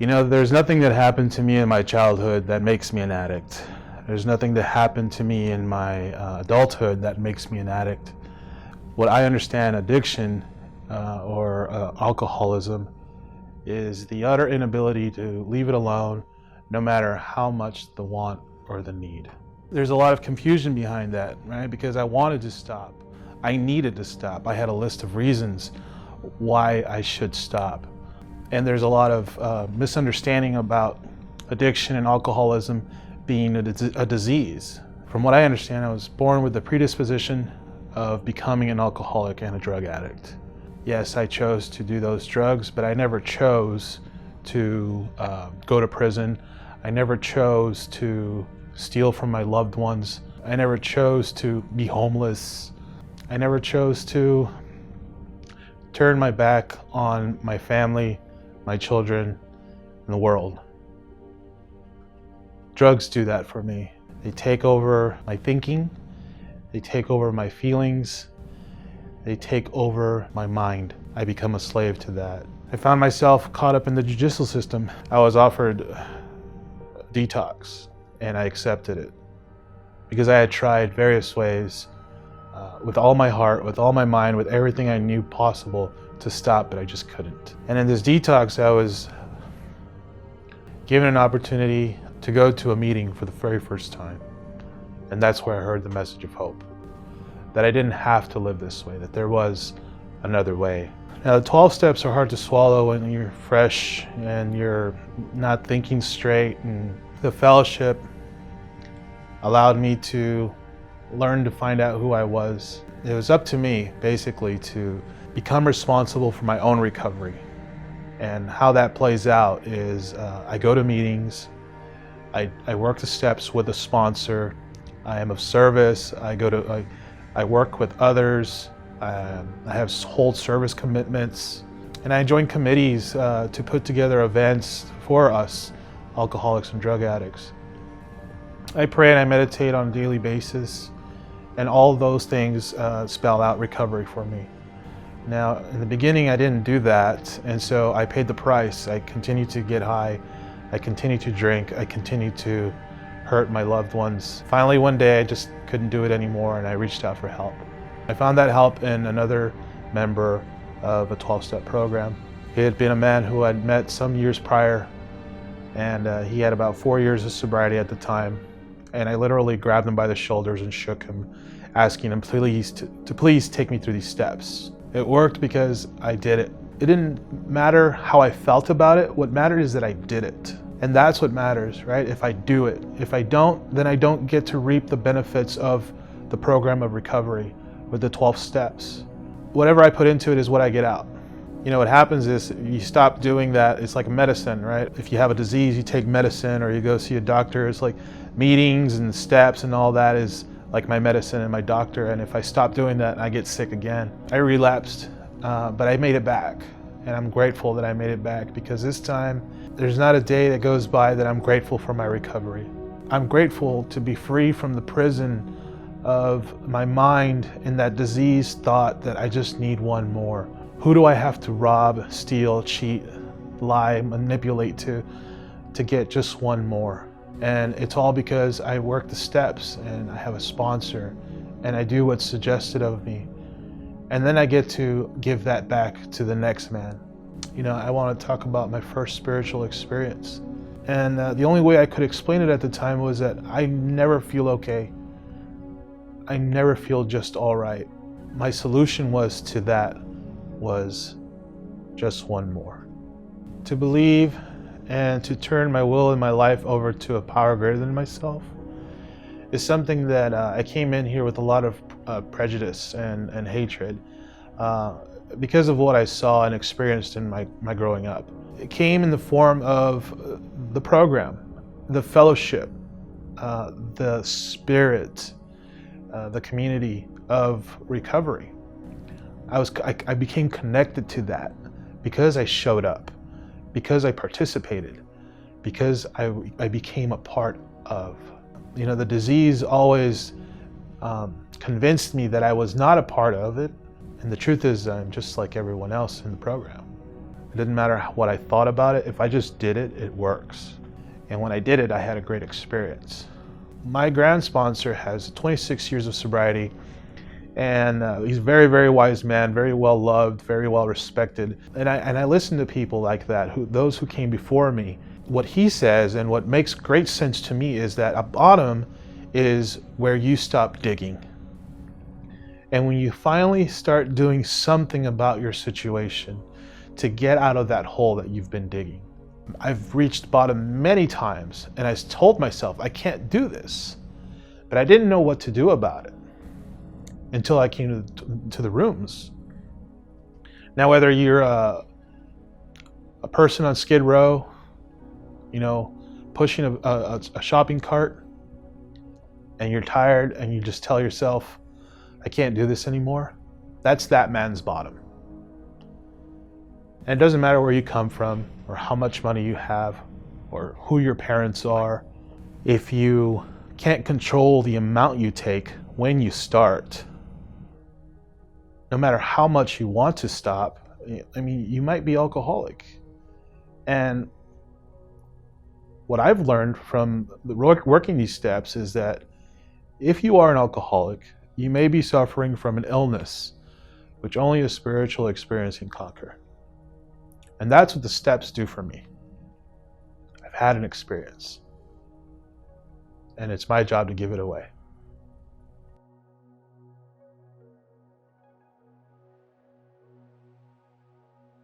You know, there's nothing that happened to me in my childhood that makes me an addict. There's nothing that happened to me in my adulthood that makes me an addict. What I understand addiction or alcoholism is the utter inability to leave it alone, no matter how much the want or the need. There's a lot of confusion behind that, right? Because I wanted to stop. I needed to stop. I had a list of reasons why I should stop. And there's a lot of misunderstanding about addiction and alcoholism being a disease. From what I understand, I was born with the predisposition of becoming an alcoholic and a drug addict. Yes, I chose to do those drugs, but I never chose to go to prison. I never chose to steal from my loved ones. I never chose to be homeless. I never chose to turn my back on my family, my children, and the world. Drugs do that for me. They take over my thinking, they take over my feelings, they take over my mind. I become a slave to that. I found myself caught up in the judicial system. I was offered detox, and I accepted it because I had tried various ways with all my heart, with all my mind, with everything I knew possible to stop, but I just couldn't. And in this detox, I was given an opportunity to go to a meeting for the very first time. And that's where I heard the message of hope, that I didn't have to live this way, that there was another way. Now, the 12 steps are hard to swallow when you're fresh and you're not thinking straight, and the fellowship allowed me to learn to find out who I was. It was up to me, basically, to become responsible for my own recovery. And how that plays out is I go to meetings, I work the steps with a sponsor, I am of service, I work with others, I have whole service commitments, and I join committees to put together events for us, alcoholics and drug addicts. I pray and I meditate on a daily basis, and all those things spell out recovery for me. Now, in the beginning, I didn't do that, and so I paid the price. I continued to get high, I continued to drink, I continued to hurt my loved ones. Finally, one day, I just couldn't do it anymore, and I reached out for help. I found that help in another member of a 12-step program. He had been a man who I'd met some years prior, and he had about 4 years of sobriety at the time. And I literally grabbed him by the shoulders and shook him, asking him to please take me through these steps. It worked because I did it. It didn't matter how I felt about it. What mattered is that I did it. And that's what matters, right? If I do it. If I don't, then I don't get to reap the benefits of the program of recovery with the 12 steps. Whatever I put into it is what I get out. You know, what happens is you stop doing that. It's like medicine, right? If you have a disease, you take medicine or you go see a doctor. It's like meetings and steps and all that is like my medicine and my doctor. And if I stop doing that, I get sick again. I relapsed, but I made it back. And I'm grateful that I made it back, because this time there's not a day that goes by that I'm grateful for my recovery. I'm grateful to be free from the prison of my mind and that diseased thought that I just need one more. Who do I have to rob, steal, cheat, lie, manipulate to get just one more? And it's all because I work the steps and I have a sponsor and I do what's suggested of me. And then I get to give that back to the next man. You know, I want to talk about my first spiritual experience. And the only way I could explain it at the time was that I never feel okay. I never feel just all right. My solution was just one more. To believe and to turn my will and my life over to a power greater than myself is something that I came in here with a lot of prejudice and hatred because of what I saw and experienced in my growing up. It came in the form of the program, the fellowship, the spirit, the community of recovery. I became connected to that because I showed up, because I participated, because I became a part of. You know, the disease always convinced me that I was not a part of it, and the truth is I'm just like everyone else in the program. It didn't matter what I thought about it. If I just did it, it works. And when I did it, I had a great experience. My grand sponsor has 26 years of sobriety, and he's a very, very wise man, very well loved, very well respected. And I listen to people like that, those who came before me. What he says and what makes great sense to me is that a bottom is where you stop digging. And when you finally start doing something about your situation to get out of that hole that you've been digging. I've reached bottom many times, and I told myself, I can't do this. But I didn't know what to do about it until I came to the rooms. Now, whether you're a person on Skid Row, pushing a shopping cart, and you're tired and you just tell yourself, I can't do this anymore, that's that man's bottom. And it doesn't matter where you come from or how much money you have or who your parents are. If you can't control the amount you take when you start, no matter how much you want to stop, you might be alcoholic. And what I've learned from working these steps is that if you are an alcoholic, you may be suffering from an illness which only a spiritual experience can conquer. And that's what the steps do for me. I've had an experience, and it's my job to give it away.